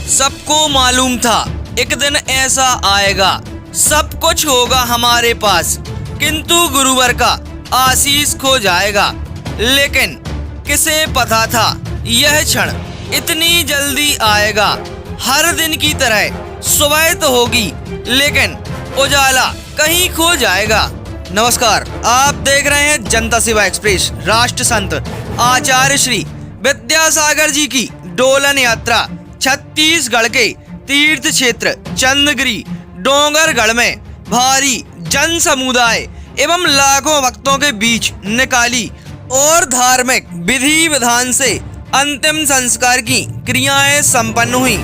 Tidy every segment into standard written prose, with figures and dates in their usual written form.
सबको मालूम था एक दिन ऐसा आएगा, सब कुछ होगा हमारे पास, किंतु गुरुवर का आशीष खो जाएगा। लेकिन किसे पता था यह क्षण इतनी जल्दी आएगा। हर दिन की तरह सुबह तो होगी, लेकिन उजाला कहीं खो जाएगा। नमस्कार, आप देख रहे हैं जनता सेवा एक्सप्रेस। राष्ट्र संत आचार्य श्री विद्यासागर जी की डोलन यात्रा छत्तीसगढ़ के तीर्थ क्षेत्र चंद्रगिरी डोंगरगढ़ में भारी जन समुदाय एवं लाखों भक्तों के बीच निकाली और धार्मिक विधि विधान से अंतिम संस्कार की क्रियाएं संपन्न हुई।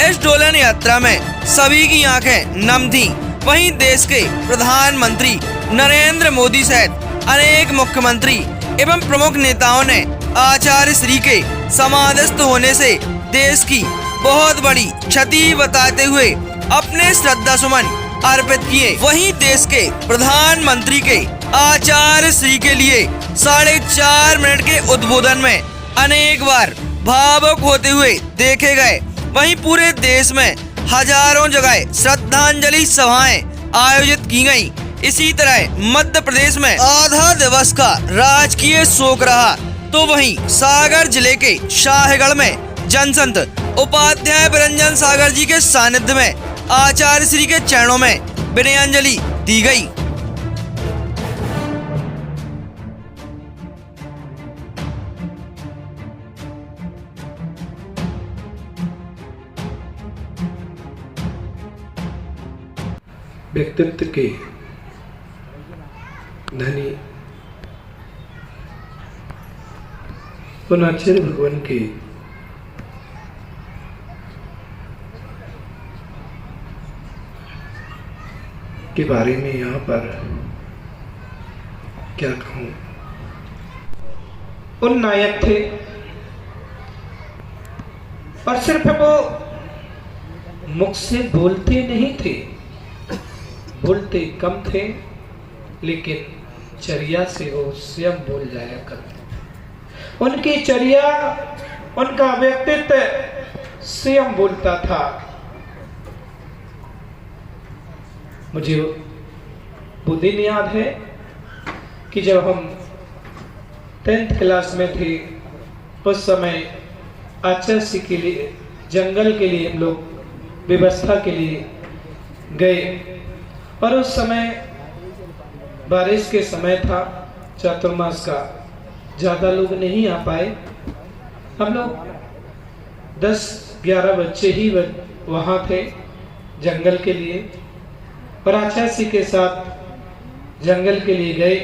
इस डोलन यात्रा में सभी की आंखें नम थीं। वहीं देश के प्रधानमंत्री नरेंद्र मोदी सहित अनेक मुख्यमंत्री एवं प्रमुख नेताओं ने आचार्य श्री के समाधिस्थ होने से देश की बहुत बड़ी क्षति बताते हुए अपने श्रद्धा सुमन अर्पित किए। वहीं देश के प्रधानमंत्री के आचार्य श्री के लिए 4.5 मिनट के उद्बोधन में अनेक बार भावुक होते हुए देखे गए। वहीं पूरे देश में हजारों जगह श्रद्धांजलि सभाएं आयोजित की गयी। इसी तरह मध्य प्रदेश में आधा दिवस का राजकीय शोक रहा, तो वहीं सागर जिले के शाहगढ़ में जनसंत उपाध्याय बिरंजन सागर जी के सानिध्य में आचार्य श्री के चरणों में विनयाञ्जलि दी गई। व्यक्तित्व के धनी उन आचार्य भगवान के बारे में यहाँ पर क्या कहूँ। उन नायक थे और सिर्फ वो मुख से बोलते नहीं थे, बोलते कम थे, लेकिन चर्या से वो स्वयं बोल जाया करते। उनकी चर्या, उनका व्यक्तित्व स्वयं बोलता था। मुझे वो दिन याद है कि जब हम 10th क्लास में थे, उस समय आचार्य के लिए जंगल के लिए हम लोग व्यवस्था के लिए गए और उस समय बारिश के समय था, चातुर्मास का, ज़्यादा लोग नहीं आ पाए। हम लोग 10-11 बच्चे ही वहाँ थे जंगल के लिए और आचार्य के साथ जंगल के लिए गए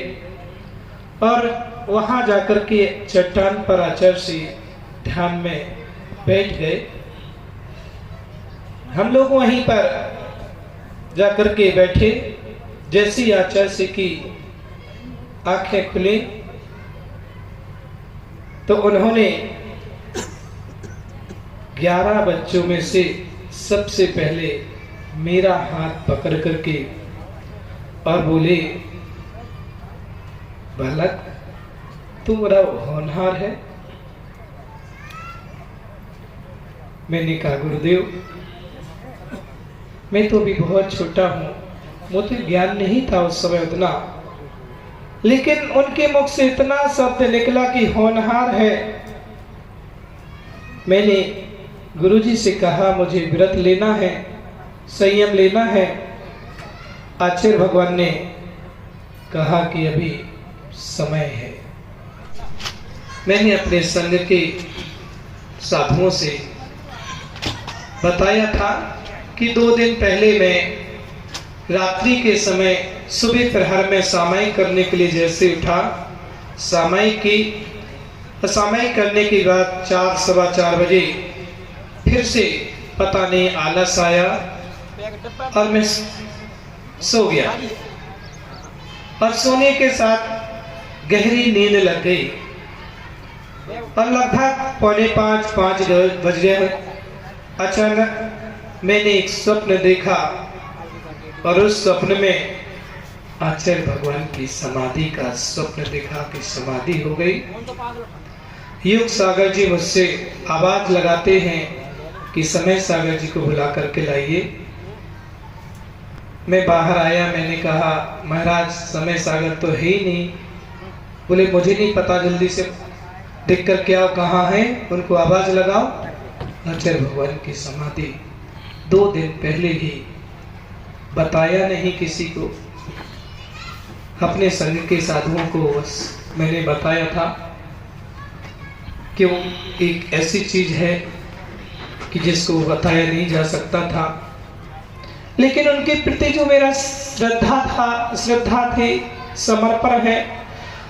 और वहाँ जाकर के चट्टान पर आचार्य ध्यान में बैठ गए। हम लोग वहीं पर जाकर के बैठे। जैसी आचार्य की आंखें खुली तो उन्होंने 11 बच्चों में से सबसे पहले मेरा हाथ पकड़ करके और बोले, बालक तू बड़ा होनहार है। मैंने कहा, गुरुदेव मैं तो भी बहुत छोटा हूँ, मुझे ज्ञान नहीं था उस समय उतना, लेकिन उनके मुख से इतना शब्द निकला कि होनहार है। मैंने गुरुजी से कहा, मुझे व्रत लेना है, संयम लेना है। आचार्य भगवान ने कहा कि अभी समय है। मैंने अपने संग के साधुओं से बताया था कि 2 दिन पहले मैं रात्रि के समय सुबह प्रहर में सामायिक करने के लिए जैसे उठा, सामायिक की, सामायिक करने के बाद 4-4:15 बजे फिर से पता नहीं आलस आया और मैं सो गया और सोने के साथ गहरी नींद लग गई और लगभग 4:45-5 बज गए। अचानक मैंने एक स्वप्न देखा और उस स्वप्न में आचार्य भगवान की समाधि का स्वप्न देखा कि समाधि हो गई। युग सागर जी मुझसे आवाज लगाते हैं कि समय सागर जी को बुला करके लाइए। मैं बाहर आया, मैंने कहा महाराज समय सागर तो है ही नहीं। बोले मुझे नहीं पता, जल्दी से देख कर के आओ कहाँ है, उनको आवाज लगाओ। आचार्य भगवान की समाधि 2 दिन पहले ही, बताया नहीं किसी को, अपने संग के साधुओं को बस मैंने बताया था कि वो एक ऐसी चीज है कि जिसको बताया नहीं जा सकता था। लेकिन उनके प्रति जो मेरा श्रद्धा थी, समर्पण है,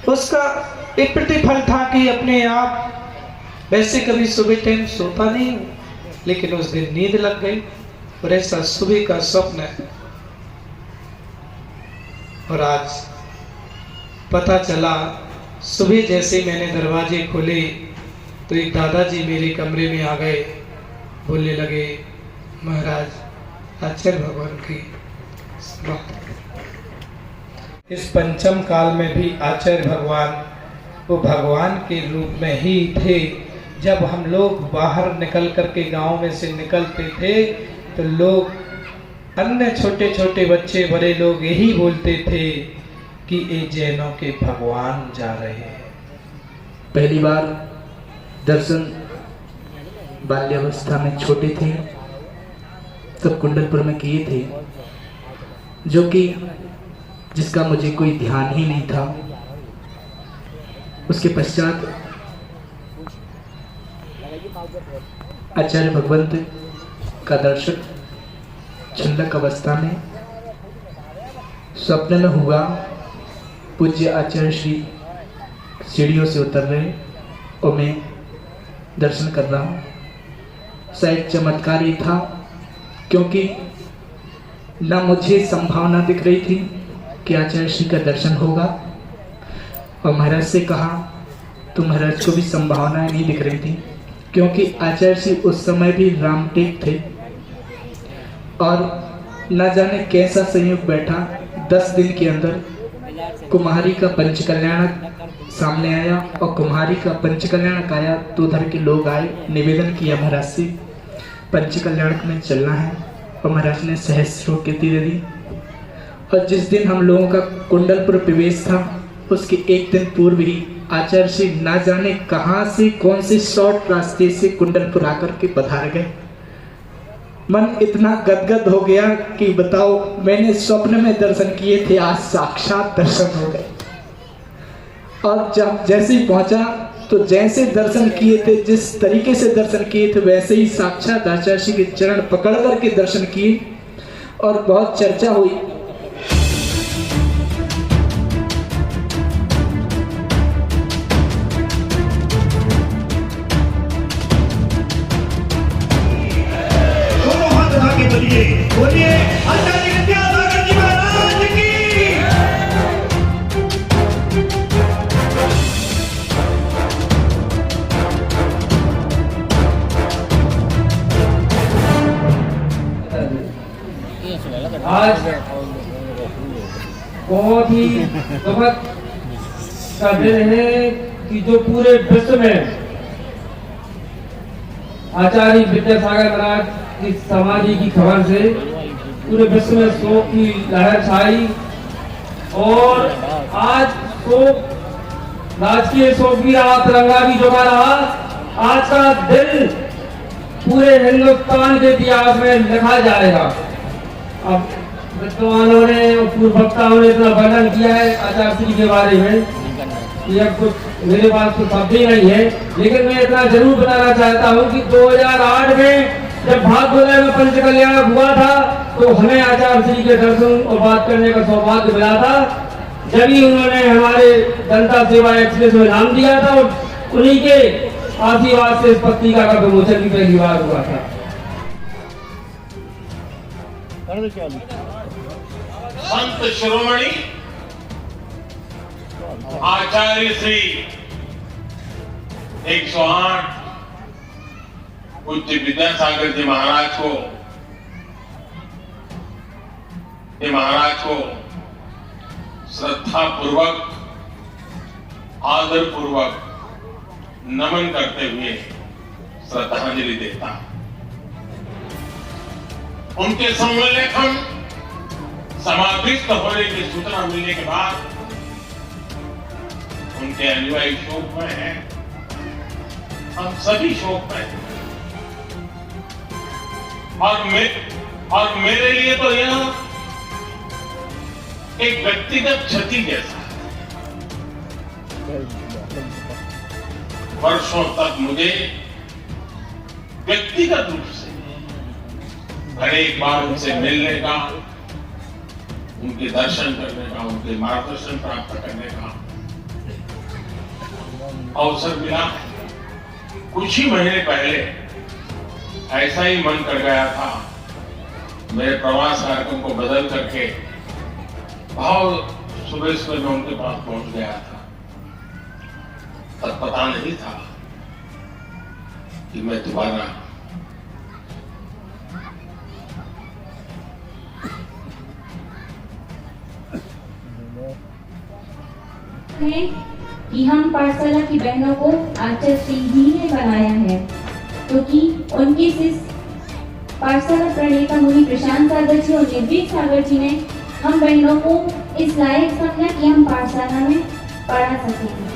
उसका एक प्रतिफल था कि अपने आप वैसे कभी सुबह टाइम सोता नहीं हूँ, लेकिन उस दिन नींद लग गई और ऐसा सुबह का स्वप्न है। और आज पता चला, सुबह जैसे मैंने दरवाजे खोले तो एक दादाजी मेरे कमरे में आ गए, बोलने लगे महाराज आचार्य भगवान की इस पंचम काल में भी आचार्य भगवान वो भगवान के रूप में ही थे। जब हम लोग बाहर निकल करके गांव में से निकलते थे तो लोग, अन्य छोटे छोटे बच्चे, बड़े लोग यही बोलते थे कि ये जैनों के भगवान जा रहे हैं। पहली बार दर्शन बाल्यावस्था में छोटे थे तब कुंडलपुर में किए थे, जो कि जिसका मुझे कोई ध्यान ही नहीं था। उसके पश्चात आचार्य भगवंत का दर्शन छल्लक अवस्था में स्वप्न में हुआ। पूज्य आचार्य श्री सीढ़ियों से उतर रहे और मैं दर्शन कर रहा हूँ। शायद चमत्कार ही था, क्योंकि न मुझे संभावना दिख रही थी कि आचार्य श्री का दर्शन होगा, और महाराज से कहा तो महाराज को भी संभावनाएं नहीं दिख रही थी, क्योंकि आचार्य श्री उस समय भी रामटेक थे। और न जाने कैसा संयोग बैठा, 10 दिन के अंदर कुम्हारी का पंचकल्याणक सामने आया, और कुम्हारी का पंचकल्याणक आया तो उधर के लोग आए, निवेदन किया महाराज से पंचकल्याणक में चलना है, और महाराज ने सहस्रों कीर्ति दे दी। और जिस दिन हम लोगों का कुंडलपुर प्रवेश था, उसके एक दिन पूर्व ही आचार्य श्री ना जाने कहां से, कौन से शॉर्ट रास्ते से कुंडलपुर आकर के पधार गए। मन इतना गदगद हो गया कि बताओ, मैंने स्वप्न में दर्शन किए थे, आज साक्षात दर्शन हो गए। और जब जैसे ही पहुंचा तो जैसे दर्शन किए थे, जिस तरीके से दर्शन किए थे, वैसे ही साक्षात आचार्य श्री के चरण पकड़ करके दर्शन किए और बहुत चर्चा हुई। बोलिए आचार्य विद्यासागर जी महाराज की। आज बहुत ही दुखद का दिन है कि जो पूरे विश्व में आचार्य विद्यासागर महाराज की समाधि की खबर से पूरे विश्व में शोक की लहर छाई। और आज शोक, राजकीय शोक भी रहा, तिरंगा भी झुका रहा। आज का दिन पूरे हिंदुस्तान के इतिहास में लिखा जाएगा। अब विद्वानों ने और पूर्व वक्ताओं ने इतना वर्णन किया है आचार्य श्री के बारे में, यह कुछ मेरे पास तो शब्द ही नहीं है। लेकिन मैं इतना जरूर बताना चाहता हूँ कि 2008 में जब भागवत में पंचकल्याण हुआ था तो हमें आचार्य श्री के दर्शन और बात करने का सौभाग्य मिला था। जब ही उन्होंने हमारे जनता सेवा एक्सप्रेस में नाम दिया था और उन्हीं के आशीर्वाद से इस पत्रिका का विमोचन भी पहली बार हुआ था। संत शिरोमणि आचार्य श्री 108 पूज्य विद्यासागर जी महाराज को ये महाराज को श्रद्धा पूर्वक, आदर पूर्वक नमन करते हुए श्रद्धांजलि देता। उनके सम्मेलन समाप्त होने की सूचना मिलने के बाद उनके अनुयायी शोक में हैं, हम सभी शोक में हैं। और मेरे लिए तो यह एक व्यक्तिगत क्षति जैसा है। वर्षों तक मुझे व्यक्तिगत रूप से हर एक बार उनसे मिलने का, उनके दर्शन करने का, उनके मार्गदर्शन प्राप्त करने का अवसर मिला। कुछ ही महीने पहले ऐसा ही मन कर गया था, मेरे प्रवास कार्यक्रम को बदल करके बहुत सुबह मैं उनके पास पहुंच गया था। तब पता नहीं था कि मैं दोबारा है कि हम पाठशाला की बहनों को आचार्य श्री जी ने बनाया है, क्योंकि उनके शिष्य पाठशाला प्रणेता मुनि प्रशांत सागर जी और निर्भीक सागर जी ने हम बहनों को इस लायक समझा कि हम पाठशाला में पढ़ा सकेंगे।